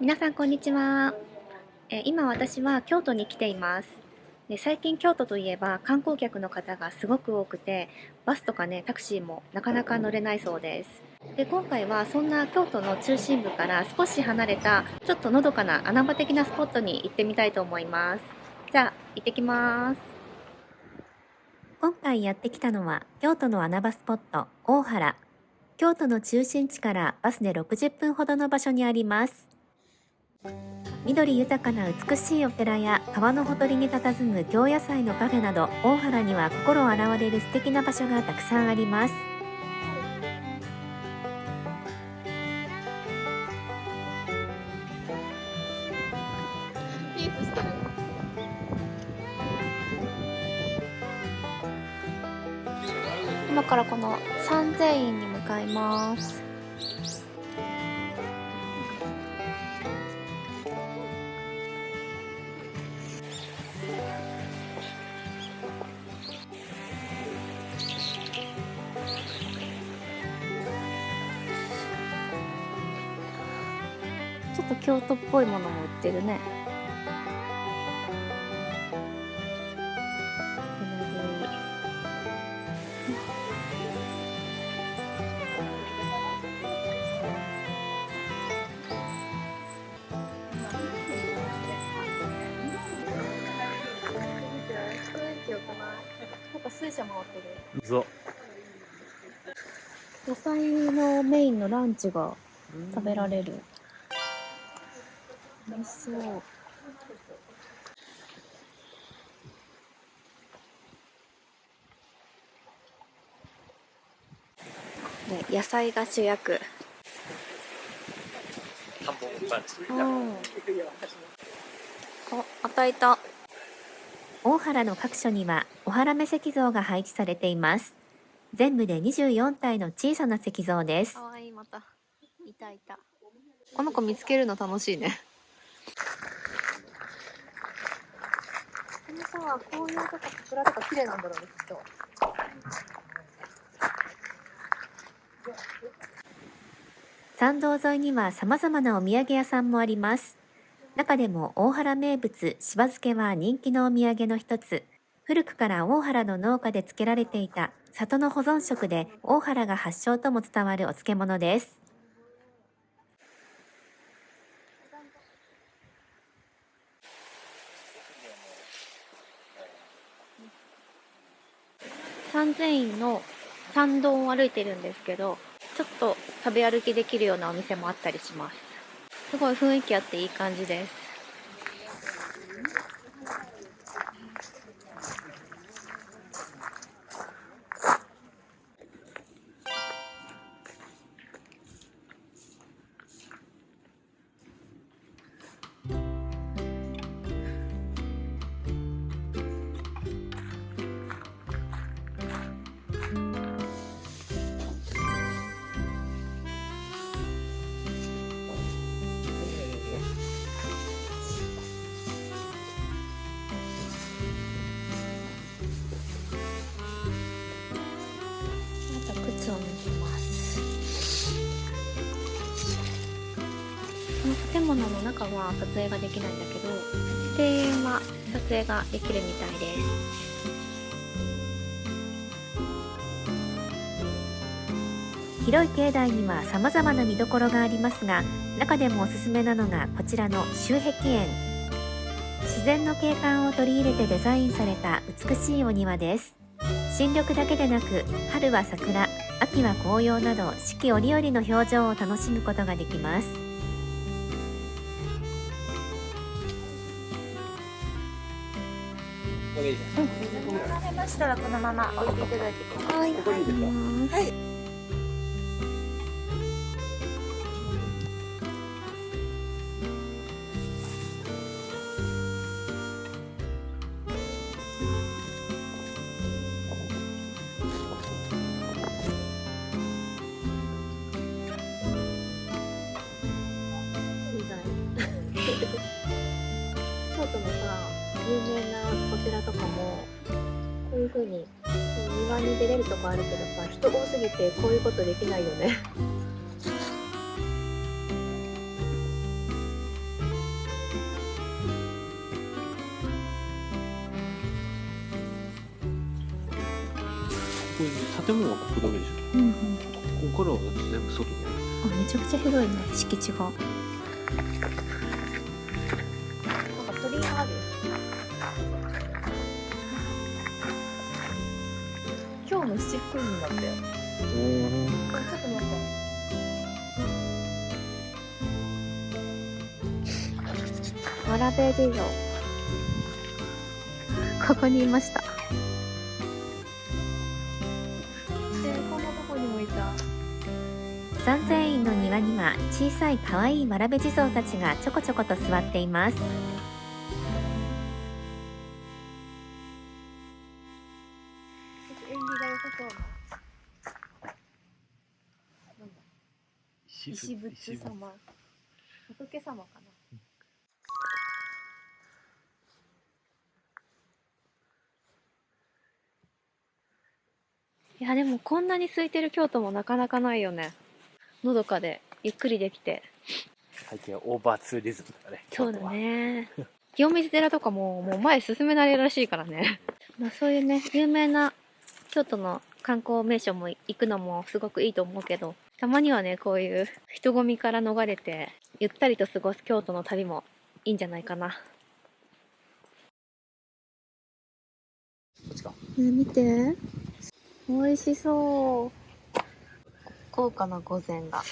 皆さんこんにちは。今私は京都に来ています。最近京都といえば観光客の方がすごく多くて、バスとかね、タクシーもなかなか乗れないそうです。今回はそんな京都の中心部から少し離れたちょっとのどかな穴場的なスポットに行ってみたいと思います。じゃあ行ってきます。今回やってきたのは京都の穴場スポット大原。京都の中心地からバスで60分ほどの場所にあります。緑豊かな美しいお寺や川のほとりに佇む京野菜のカフェなど、大原には心洗われる素敵な場所がたくさんあります。ピースしてる。今からこの三千院に向かいます。ちょっと京都っぽいものも売ってるね。なんか水車回ってる。そう。野菜のメインのランチが食べられる。美味しそう。で、野菜が主役。あ、与えた。大原の各所にはお原目石像が配置されています。全部で24体の小さな石像です。かわいい、また。いたいた。この子見つけるの楽しいね。このさ、紅葉とか桜とか綺麗なんだろうね、きっと。参道沿いには様々なお土産屋さんもあります。中でも大原名物しば漬けは人気のお土産の一つ。古くから大原の農家で漬けられていた里の保存食で、大原が発祥とも伝わるお漬物です。三千院の参道を歩いてるんですけど、ちょっと食べ歩きできるようなお店もあったりします。すごい雰囲気あっていい感じです。靴を脱ぎます。この建物の中は撮影ができないんだけど、庭園は撮影ができるみたいです。広い境内には様々な見どころがありますが、中でもおすすめなのがこちらの周壁園。自然の景観を取り入れてデザインされた美しいお庭です。新緑だけでなく、春は桜、秋は紅葉など四季折々の表情を楽しむことができます。慣れましたらこのまま置いていただいてください。はい。京都のさ、有名なお寺とかもこういう風に庭に出れるとこあるけどさ、人多すぎてこういうことできないよね。建物はここだけでしうんうん。ょ。ここからは全部外だよ。あ、めちゃくちゃ広いね、敷地が。なんか鳥居があるよ。今日の七福神だって。ちょっと待って。わらべ地蔵。ここにいました。こんなとこにもいた。三千院の庭には小さい可愛いわらべ地蔵たちがちょこちょこと座っています。縁起が良さそうな。なんだ。石仏様。仏様かな。いやでもこんなに空いてる京都もなかなかないよね。のどかでゆっくりできて。最近はオーバーツーリズムだね。そうだね。清水寺とかもう前進められるらしいからね。まあそういうね、有名な京都の観光名所も行くのもすごくいいと思うけど、たまにはね、こういう人混みから逃れてゆったりと過ごす京都の旅もいいんじゃないかな。こっちか。ね、見て。美味しそう。高価な御膳が。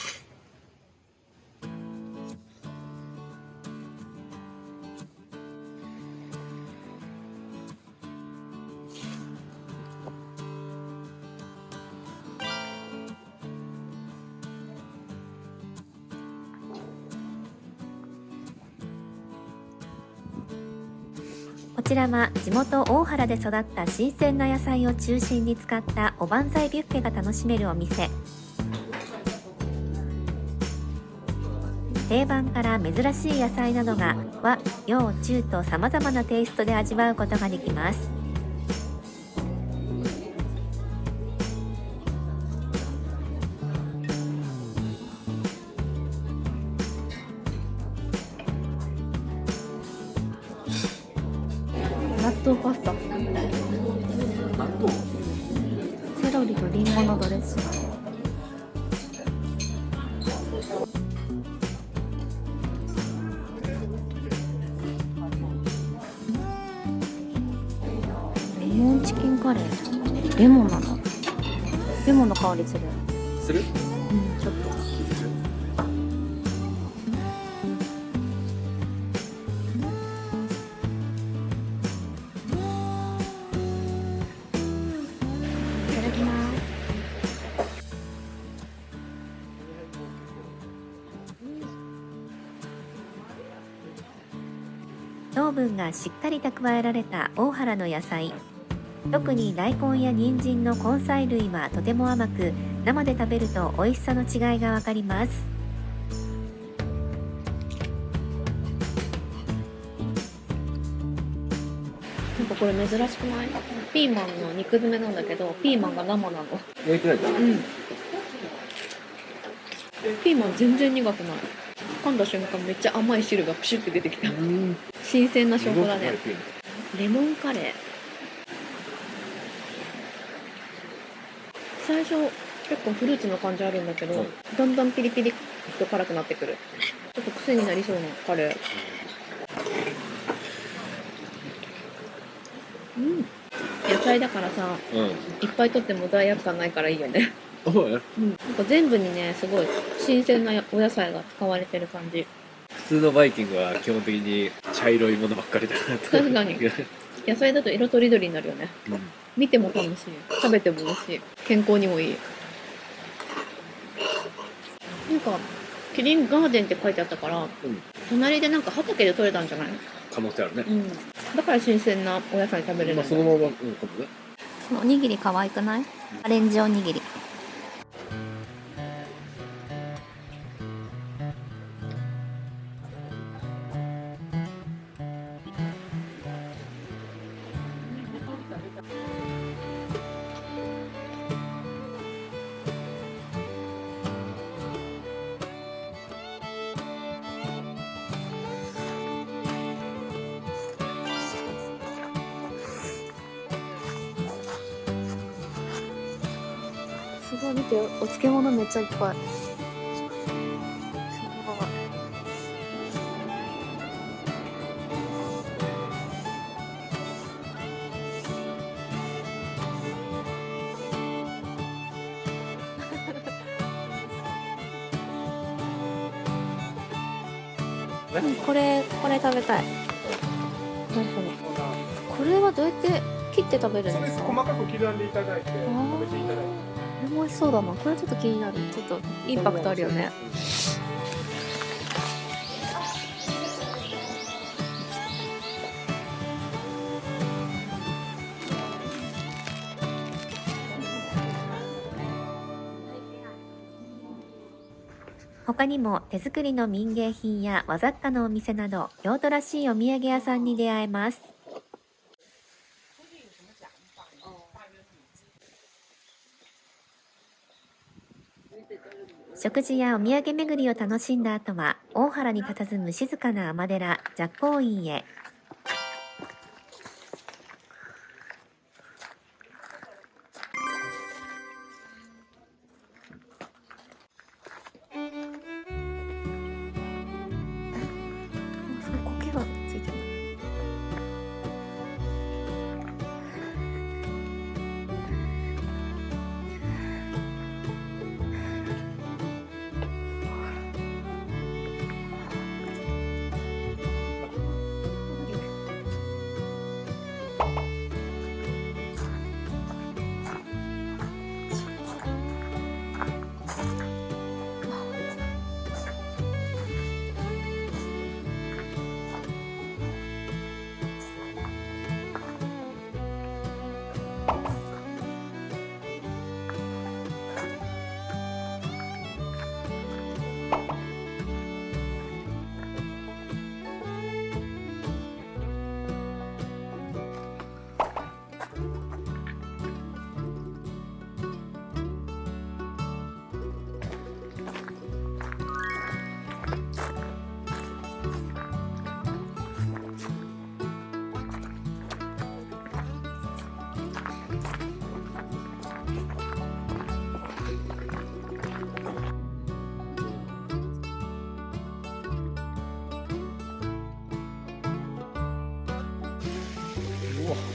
こちらは地元大原で育った新鮮な野菜を中心に使ったおばんざいビュッフェが楽しめるお店。定番から珍しい野菜などが和、洋、中と様々なテイストで味わうことができます。納豆パスタ。納豆。セロリとリンゴのドレッシング。レモンチキンカレー。レモンなの。レモンの香りする。する？うん、ちょっと。いただきます。糖分がしっかり蓄えられた大原の野菜。特に大根や人参の根菜類はとても甘く、生で食べると美味しさの違いがわかります。なんかこれ珍しくない？ピーマンの肉詰めなんだけど、ピーマンが生なの。焼いてないじゃん。うん。ピーマン全然苦くない。噛んだ瞬間めっちゃ甘い汁がプシュって出てきた。新鮮な証拠だね。レモンカレー。最初結構フルーツの感じあるんだけど、だんだんピリピリっと辛くなってくる。ちょっと癖になりそうなカレー。うん。野菜だからさ、いっぱい取っても罪悪感ないからいいよね。そうね。うん。なんか全部にね、すごい新鮮なお野菜が使われてる感じ。普通のバイキングは基本的に茶色いものばっかりだなと。確かに野菜だと色とりどりになるよね。見ても楽しい。食べても美味しい。健康にもいい。なんか、キリンガーデンって書いてあったから、隣でなんか畑で採れたんじゃない？可能性あるね。うん。だから新鮮なお野菜食べれるんだ。そのまま、かもね。このおにぎり可愛くない？アレンジおにぎり。ごい見て、お漬物めっちゃいっぱい。これ食べたい。何それ。これはどうやって切って食べるんですか？細かく刻んでいただいて食べていただいて。これも美味しそうだな。これちょっと気になる。ちょっとインパクトあるよね。他にも手作りの民芸品や和雑貨のお店など、京都らしいお土産屋さんに出会えます。食事やお土産巡りを楽しんだ後は、大原に佇む静かな尼寺、寂光院へ。苔がついてる。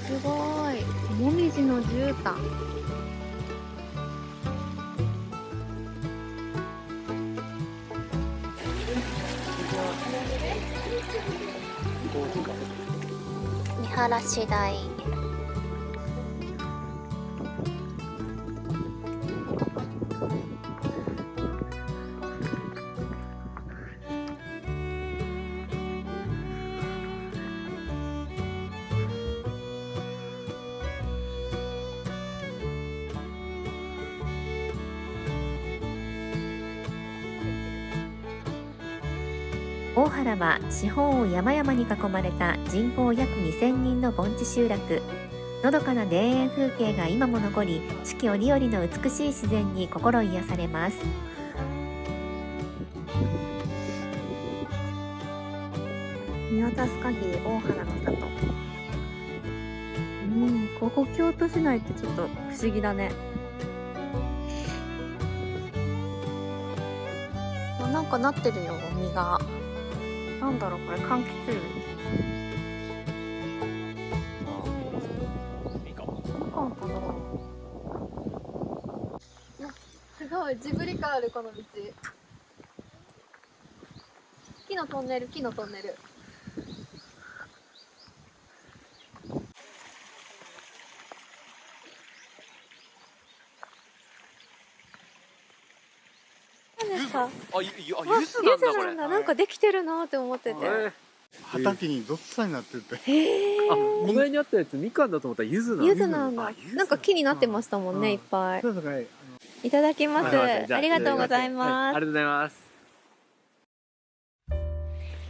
すごい。もみじの絨毯。見晴らし台。大原は四方を山々に囲まれた人口約2000人の盆地集落。のどかな田園風景が今も残り、四季折々の美しい自然に心癒されます。見渡す限り大原の里。ここ京都市内ってちょっと不思議だね。なんかなってるよ、実が。なんだろうこれ、柑橘類。みかんかな。すごいジブリ感あるこの道。木のトンネル。何ですか？柚子なんだこれ。なんかできてるなって思ってて。畑にどっさりなってて。あ、お前にあったやつみかんだと思ったら柚子なんだ。柚子なんだ。なんか木になってましたもんね、いっぱい。そうですね。いただきます。はいありがとうございます。ありがとうございます。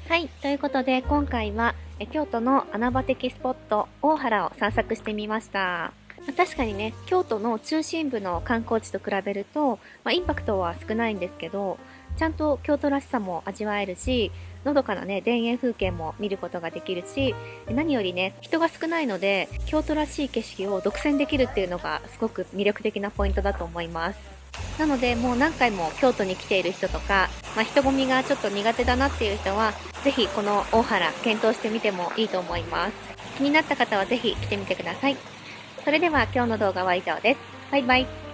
はい、ということで今回は京都の穴場的スポット大原を散策してみました。確かにね、京都の中心部の観光地と比べると、インパクトは少ないんですけど、ちゃんと京都らしさも味わえるし、のどかなね田園風景も見ることができるし、何よりね人が少ないので京都らしい景色を独占できるっていうのがすごく魅力的なポイントだと思います。なのでもう何回も京都に来ている人とか、人混みがちょっと苦手だなっていう人はぜひこの大原検討してみてもいいと思います。気になった方はぜひ来てみてください。それでは今日の動画は以上です。バイバイ。